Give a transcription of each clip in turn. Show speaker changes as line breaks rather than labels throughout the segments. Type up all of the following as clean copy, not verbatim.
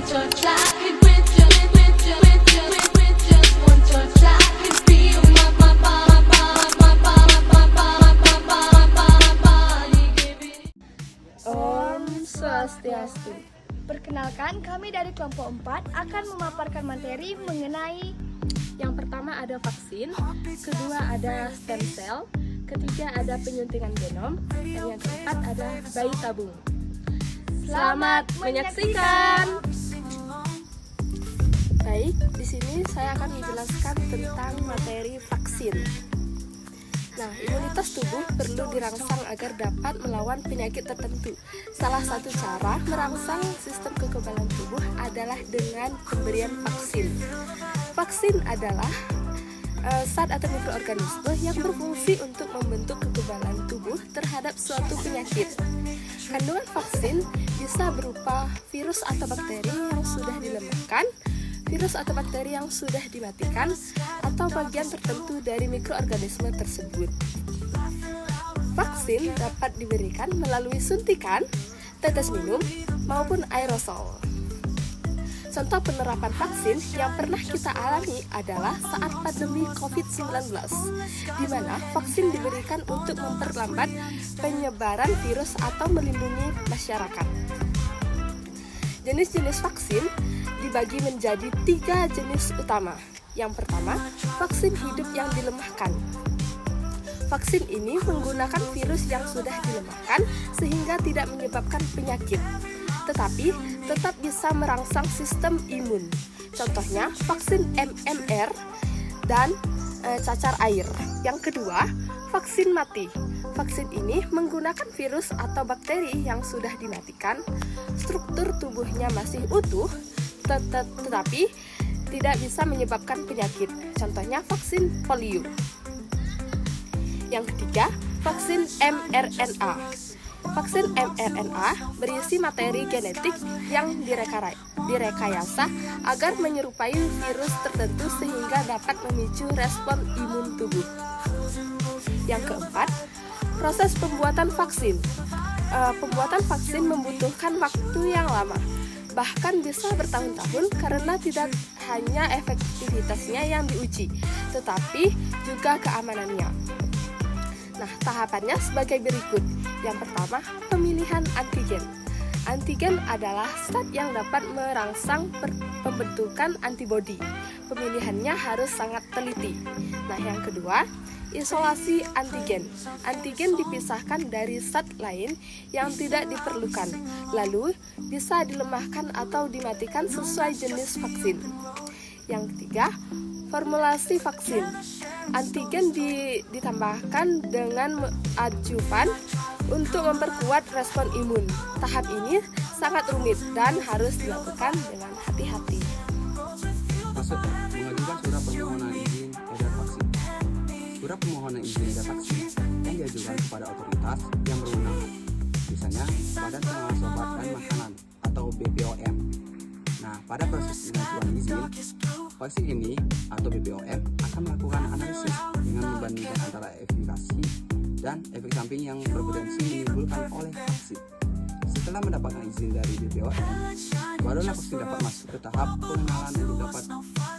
touch, I could with just one touch, I could feel my body giving.
Om Swastiastu. Perkenalkan, kami dari kelompok 4 akan memaparkan materi mengenai
yang pertama ada vaksin, kedua ada stem cell, ketiga ada penyuntikan genom, dan yang keempat ada bayi tabung. Selamat menyaksikan. Baik, di sini saya akan menjelaskan tentang materi vaksin. Nah, imunitas tubuh perlu dirangsang agar dapat melawan penyakit tertentu. Salah satu cara merangsang sistem kekebalan tubuh adalah dengan pemberian vaksin. Vaksin adalah zat atau mikroorganisme yang berfungsi untuk membentuk kekebalan tubuh terhadap suatu penyakit. Kandungan vaksin bisa berupa virus atau bakteri yang sudah dilemahkan, virus atau bakteri yang sudah dimatikan, atau bagian tertentu dari mikroorganisme tersebut. Vaksin dapat diberikan melalui suntikan, tetes minum, maupun aerosol. Contoh penerapan vaksin yang pernah kita alami adalah saat pandemi COVID-19, di mana vaksin diberikan untuk memperlambat penyebaran virus atau melindungi masyarakat. Jenis-jenis vaksin dibagi menjadi 3 jenis utama. Yang pertama, vaksin hidup yang dilemahkan. Vaksin ini menggunakan virus yang sudah dilemahkan sehingga tidak menyebabkan penyakit, tetapi tetap bisa merangsang sistem imun. Contohnya vaksin MMR dan cacar air. Yang kedua, vaksin mati. Vaksin ini menggunakan virus atau bakteri yang sudah dimatikan, struktur tubuhnya masih utuh, tetapi tidak bisa menyebabkan penyakit. Contohnya vaksin polio. Yang ketiga, vaksin mRNA. Vaksin mRNA berisi materi genetik yang direkayasa agar menyerupai virus tertentu sehingga dapat memicu respon imun tubuh. Yang keempat, proses pembuatan vaksin. Pembuatan vaksin membutuhkan waktu yang lama, bahkan bisa bertahun-tahun karena tidak hanya efektivitasnya yang diuji, tetapi juga keamanannya. Nah, tahapannya sebagai berikut. Yang pertama, pemilihan antigen. Antigen adalah zat yang dapat merangsang pembentukan antibodi. Pemilihannya harus sangat teliti. Nah, yang kedua, isolasi antigen. Antigen dipisahkan dari zat lain yang tidak diperlukan, lalu bisa dilemahkan atau dimatikan sesuai jenis vaksin. Yang ketiga, formulasi vaksin. Antigen ditambahkan dengan adjuvan untuk memperkuat respon imun. Tahap ini sangat rumit dan harus dilakukan dengan hati-hati.
Maksud mengajukan surat permohonan izin edar vaksin. Surat permohonan izin edar vaksin yang diajukan kepada otoritas yang berwenang, misalnya Badan Pengawas Obat dan Makanan atau BPOM. Nah, pada proses pengajuan izin, vaksin ini atau BPOM akan melakukan analisis dengan membandingkan antara efikasi dan efek samping yang berpotensi menimbulkan oleh vaksin. Setelah mendapatkan izin dari BPOM, barulah vaksin dapat masuk ke tahap pengenalan untuk dapat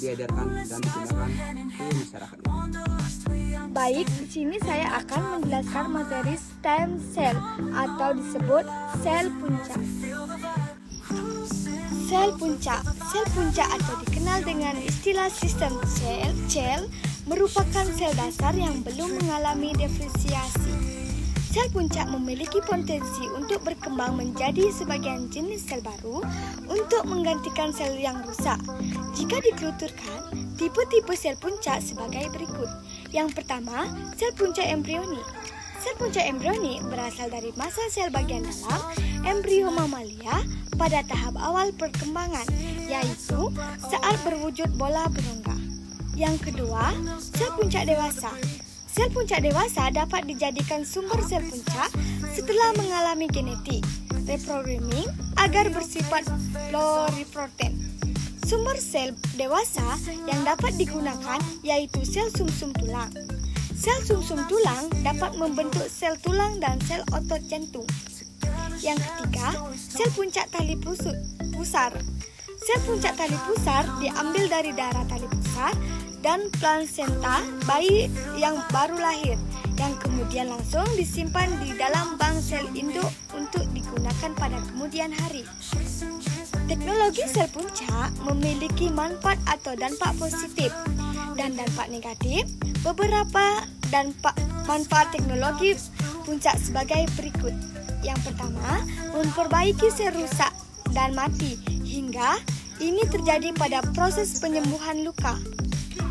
diedarkan dan digunakan ke masyarakat.
Baik, di sini saya akan menjelaskan materi stem cell atau disebut sel puncak. Sel puncak atau dikenal dengan istilah sistem sel merupakan sel dasar yang belum mengalami diferensiasi. Sel puncak memiliki potensi untuk berkembang menjadi sebagian jenis sel baru untuk menggantikan sel yang rusak. Jika dikerucutkan, tipe-tipe sel puncak sebagai berikut. Yang pertama, sel puncak embrionik. Sel puncak embrionik berasal dari masa sel bagian dalam embrio mamalia pada tahap awal perkembangan, yaitu saat berwujud bola berongga. Yang kedua, sel puncak dewasa. Sel puncak dewasa dapat dijadikan sumber sel puncak setelah mengalami genetik reprogramming agar bersifat pluripotent. Sumber sel dewasa yang dapat digunakan yaitu sel sumsum tulang. Sel sumsum tulang dapat membentuk sel tulang dan sel otot jantung. Yang ketiga, sel puncak tali pusar. Sel puncak tali pusar diambil dari darah tali pusar dan plasenta bayi yang baru lahir, yang kemudian langsung disimpan di dalam bank sel induk untuk digunakan pada kemudian hari. Teknologi sel puncak memiliki manfaat atau dampak positif dan dampak negatif. Beberapa manfaat teknologi puncak sebagai berikut. Yang pertama, memperbaiki sel rusak dan mati hingga ini terjadi pada proses penyembuhan luka.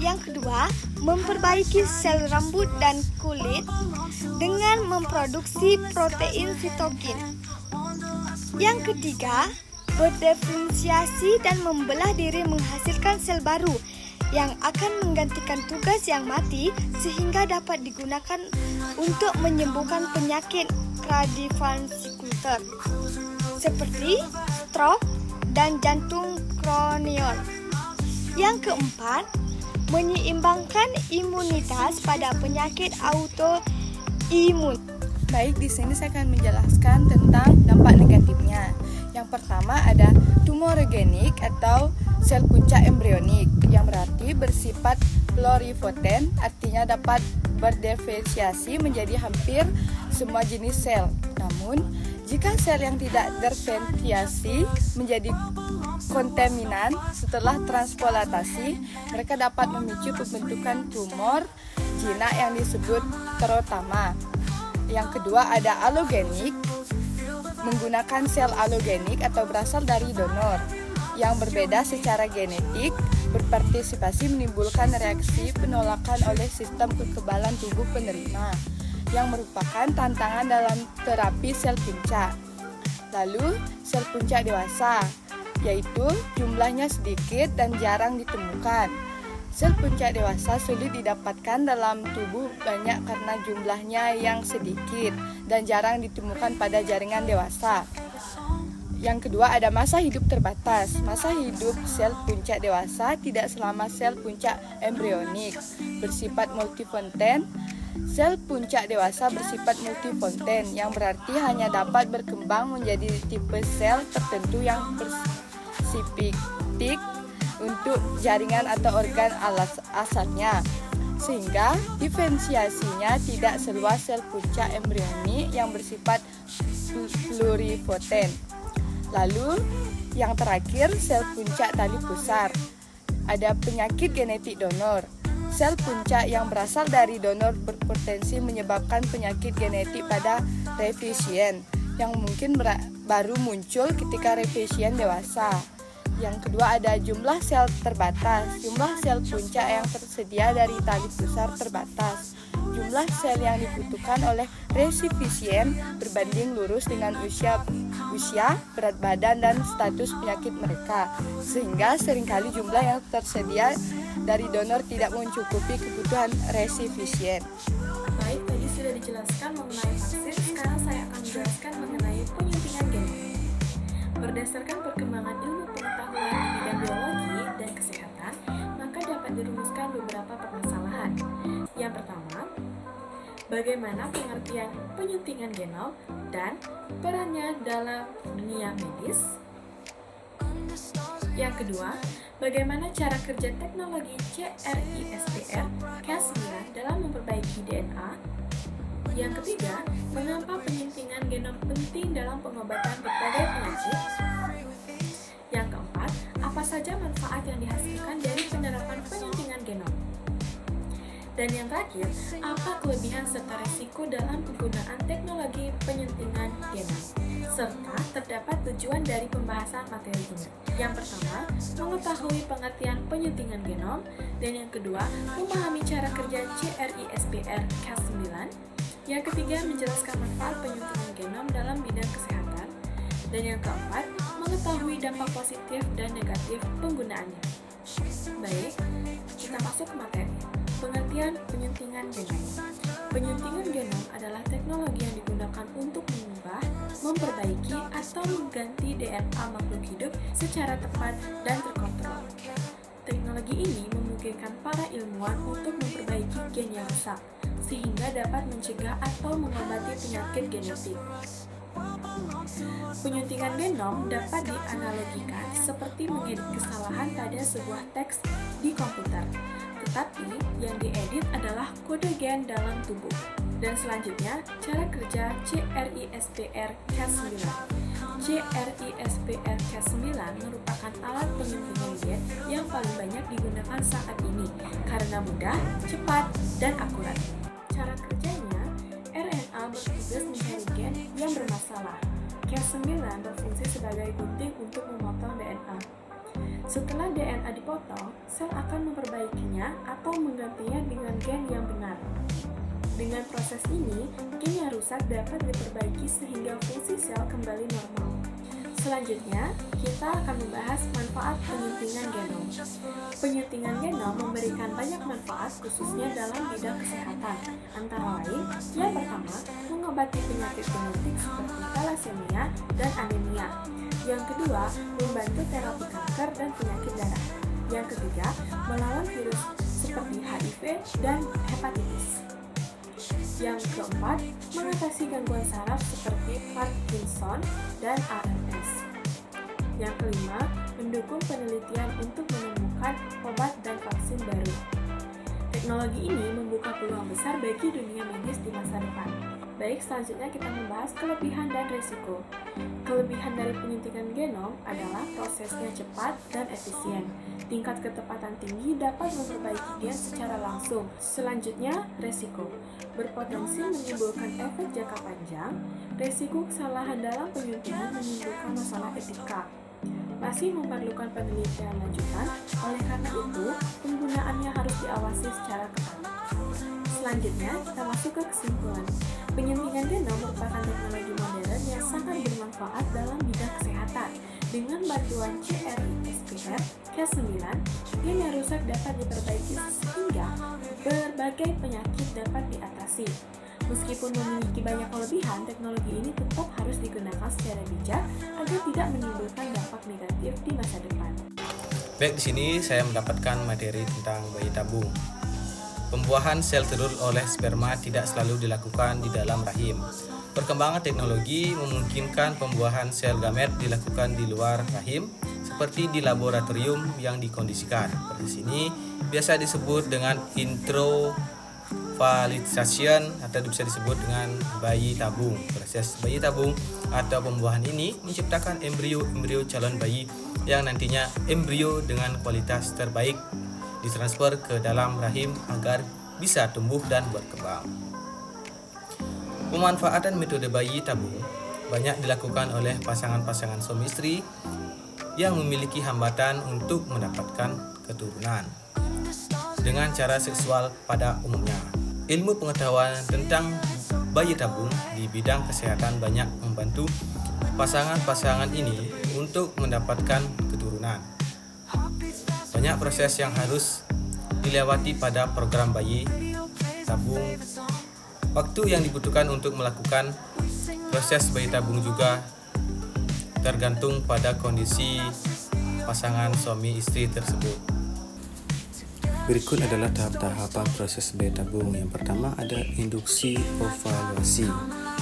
Yang kedua, memperbaiki sel rambut dan kulit dengan memproduksi protein sitokin. Yang ketiga, berdiferensiasi dan membelah diri menghasilkan sel baru yang akan menggantikan tugas yang mati sehingga dapat digunakan untuk menyembuhkan penyakit kardiovaskular seperti stroke dan jantung kronis. Yang keempat, menyeimbangkan imunitas pada penyakit autoimun.
Baik, di sini saya akan menjelaskan tentang dampak negatifnya. Yang pertama ada tumorogenik atau sel puncak embrionik yang berarti bersifat pluripotent, artinya dapat berdiferensiasi menjadi hampir semua jenis sel. Namun, jika sel yang tidak diferensiasi menjadi kontaminan setelah transplantasi, mereka dapat memicu pembentukan tumor jinak yang disebut terutama. Yang kedua ada alogenik, menggunakan sel alogenik atau berasal dari donor yang berbeda secara genetik, berpartisipasi menimbulkan reaksi penolakan oleh sistem kekebalan tubuh penerima yang merupakan tantangan dalam terapi sel puncak. Lalu, sel puncak dewasa, yaitu jumlahnya sedikit dan jarang ditemukan. Sel puncak dewasa sulit didapatkan dalam tubuh banyak karena jumlahnya yang sedikit dan jarang ditemukan pada jaringan dewasa. Yang kedua ada masa hidup terbatas. Masa hidup sel puncak dewasa tidak selama sel puncak embrionik, bersifat multifonten. Sel puncak dewasa bersifat multifonten yang berarti hanya dapat berkembang menjadi tipe sel tertentu yang spesifik untuk jaringan atau organ asalnya, sehingga diferensiasinya tidak seluas sel puncak embrionik yang bersifat pluripotent. Lalu yang terakhir sel puncak tali pusar. Ada penyakit genetik donor. Sel puncak yang berasal dari donor berpotensi menyebabkan penyakit genetik pada refisien yang mungkin baru muncul ketika refisien dewasa. Yang kedua ada jumlah sel terbatas. Jumlah sel puncak yang tersedia dari tali pusar terbatas. Jumlah sel yang dibutuhkan oleh resifisien berbanding lurus dengan usia, berat badan, dan status penyakit mereka. Sehingga seringkali jumlah yang tersedia dari donor tidak mencukupi kebutuhan resifisien.
Baik, tadi sudah dijelaskan mengenai vaksin, sekarang saya akan menjelaskan mengenai penyuntikan genom. Berdasarkan perkembangan ilmu pengetahuan di bidang biologi dan kesehatan, maka dapat dirumuskan beberapa permasalahan. Yang pertama, bagaimana pengertian penyuntikan genom dan perannya dalam dunia medis? Yang kedua, bagaimana cara kerja teknologi CRISPR-Cas9 dalam memperbaiki DNA? Yang ketiga, mengapa penyuntikan genom penting dalam pengobatan berbagai penyakit? Yang keempat, apa saja manfaat yang dihasilkan dari penerapan penyuntikan genom? Dan yang terakhir, apa kelebihan serta risiko dalam penggunaan teknologi penyuntikan genom? Serta terdapat tujuan dari pembahasan materi ini. Yang pertama, mengetahui pengertian penyuntikan genom, dan yang kedua, memahami cara kerja CRISPR-Cas9. Yang ketiga, menjelaskan manfaat penyuntikan genom dalam bidang kesehatan. Dan yang keempat, mengetahui dampak positif dan negatif penggunaannya. Baik, kita masuk ke materi. Pengertian penyuntikan genom. Penyuntikan genom adalah teknologi yang digunakan untuk mengubah, memperbaiki, atau mengganti DNA makhluk hidup secara tepat dan terkontrol. Teknologi ini memungkinkan para ilmuwan untuk memperbaiki gen yang rusak, sehingga dapat mencegah atau mengobati penyakit genetik.
Penyuntingan genom dapat dianalogikan seperti mengedit kesalahan pada sebuah teks di komputer, tetapi yang diedit adalah kode gen dalam tubuh. Dan selanjutnya, cara kerja CRISPR-Cas9. CRISPR-Cas9 merupakan alat penyuntingan gen yang paling banyak digunakan saat ini karena mudah, cepat, dan akurat. Cara kerjanya, RNA bertugas mencari gen yang bermasalah. Cas9 berfungsi sebagai gunting untuk memotong DNA. Setelah DNA dipotong, sel akan memperbaikinya atau menggantinya dengan gen yang benar. Dengan proses ini, gen yang rusak dapat diperbaiki sehingga fungsi sel kembali normal. Selanjutnya, kita akan membahas manfaat penyuntingan genom. Penyuntingan genom memberikan banyak manfaat khususnya dalam bidang kesehatan. Antara lain, yang pertama, mengobati penyakit genetik seperti thalassemia dan anemia. Yang kedua, membantu terapi kanker dan penyakit darah. Yang ketiga, melawan virus seperti HIV dan hepatitis. Yang keempat, mengatasi gangguan saraf seperti Parkinson dan ALS. Yang kelima, mendukung penelitian untuk menemukan obat dan vaksin baru. Teknologi ini membuka peluang besar bagi dunia medis di masa depan. Baik, selanjutnya kita membahas kelebihan dan risiko. Kelebihan dari penyuntikan genom adalah prosesnya cepat dan efisien. Tingkat ketepatan tinggi dapat memperbaiki gen secara langsung. Selanjutnya, resiko. Berpotensi menimbulkan efek jangka panjang. Resiko kesalahan dalam penyuntikan menimbulkan masalah etika. Masih memerlukan penelitian lanjutan, oleh karena itu, penggunaannya harus diawasi secara ketat. Selanjutnya, kita masuk ke kesimpulan. Penyuntikan genom merupakan teknologi modern yang sangat bermanfaat dalam bidang kesehatan. Dengan bantuan CRISPR-Cas9, gen yang rusak dapat diperbaiki sehingga berbagai penyakit dapat diatasi. Meskipun memiliki banyak kelebihan, teknologi ini tetap harus digunakan secara bijak agar tidak menimbulkan dampak negatif di masa depan.
Baik, di sini saya mendapatkan materi tentang bayi tabung. Pembuahan sel telur oleh sperma tidak selalu dilakukan di dalam rahim. Perkembangan teknologi memungkinkan pembuahan sel gamet dilakukan di luar rahim, seperti di laboratorium yang dikondisikan. Proses ini biasa disebut dengan introvalitization atau bisa disebut dengan bayi tabung. Proses bayi tabung atau pembuahan ini menciptakan embrio calon bayi yang nantinya embrio dengan kualitas terbaik ditransfer ke dalam rahim agar bisa tumbuh dan berkembang. Pemanfaatan metode bayi tabung banyak dilakukan oleh pasangan-pasangan suami istri yang memiliki hambatan untuk mendapatkan keturunan dengan cara seksual pada umumnya. Ilmu pengetahuan tentang bayi tabung di bidang kesehatan banyak membantu pasangan-pasangan ini untuk mendapatkan keturunan. Banyak proses yang harus dilewati pada program bayi tabung. Waktu yang dibutuhkan untuk melakukan proses bayi tabung juga tergantung pada kondisi pasangan suami istri tersebut.
Berikut adalah tahap-tahapan proses bayi tabung. Yang pertama ada induksi ovaluasi.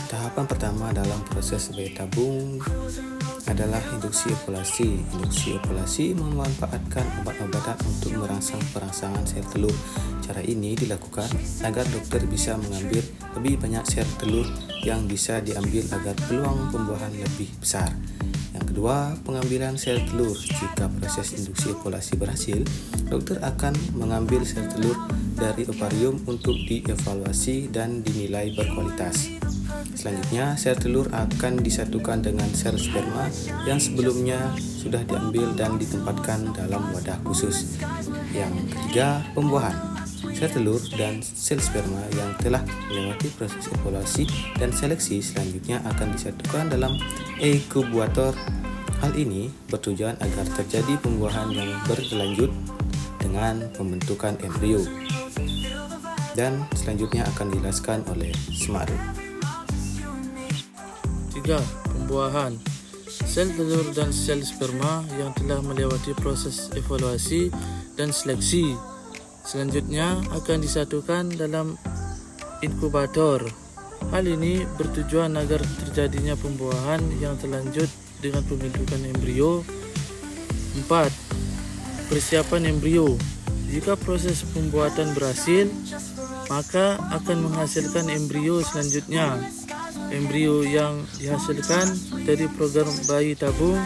Tahapan pertama dalam proses bayi tabung adalah induksi ovulasi. Induksi ovulasi memanfaatkan obat-obatan untuk merangsang perangsangan sel telur. Cara ini dilakukan agar dokter bisa mengambil lebih banyak sel telur yang bisa diambil agar peluang pembuahan lebih besar. Yang kedua, pengambilan sel telur. Jika proses induksi ovulasi berhasil, dokter akan mengambil sel telur dari ovarium untuk dievaluasi dan dinilai berkualitas. Selanjutnya, sel telur akan disatukan dengan sel sperma yang sebelumnya sudah diambil dan ditempatkan dalam wadah khusus. Yang ketiga, pembuahan. Sel telur dan sel sperma yang telah melewati proses ovulasi dan seleksi selanjutnya akan disatukan dalam inkubator. Hal ini bertujuan agar terjadi pembuahan yang berlanjut dengan pembentukan embrio. Dan selanjutnya akan dijelaskan oleh Semaru.
3. Pembuahan. Sel telur dan sel sperma yang telah melewati proses evaluasi dan seleksi selanjutnya akan disatukan dalam inkubator. Hal ini bertujuan agar terjadinya pembuahan yang terlanjut dengan pembentukan embrio. 4. Persiapan embrio. Jika proses pembuatan berhasil, maka akan menghasilkan embrio selanjutnya. Embrio yang dihasilkan dari program bayi tabung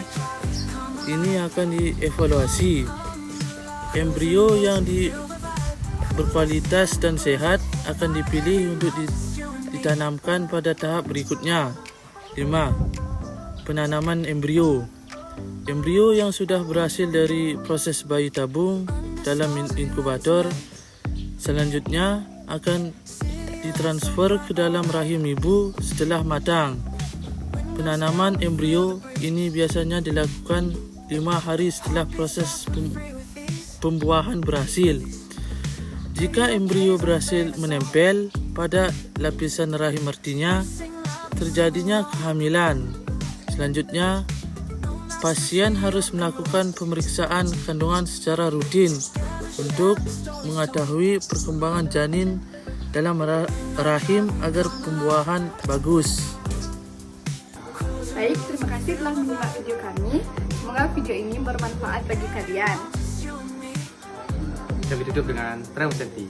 ini akan dievaluasi. Embrio yang berkualitas dan sehat akan dipilih untuk ditanamkan pada tahap berikutnya. 5. Penanaman embrio. Embrio yang sudah berhasil dari proses bayi tabung dalam inkubator selanjutnya akan ditransfer ke dalam rahim ibu setelah matang. Penanaman embrio ini biasanya dilakukan 5 hari setelah proses pembuahan berhasil. Jika embrio berhasil menempel pada lapisan rahim artinya terjadinya kehamilan. Selanjutnya, pasien harus melakukan pemeriksaan kandungan secara rutin untuk mengetahui perkembangan janin dalam rahim agar pembuahan bagus.
Baik, terima kasih telah menyimak video kami. Semoga video ini bermanfaat bagi kalian.
Kami tutup dengan Om Santi.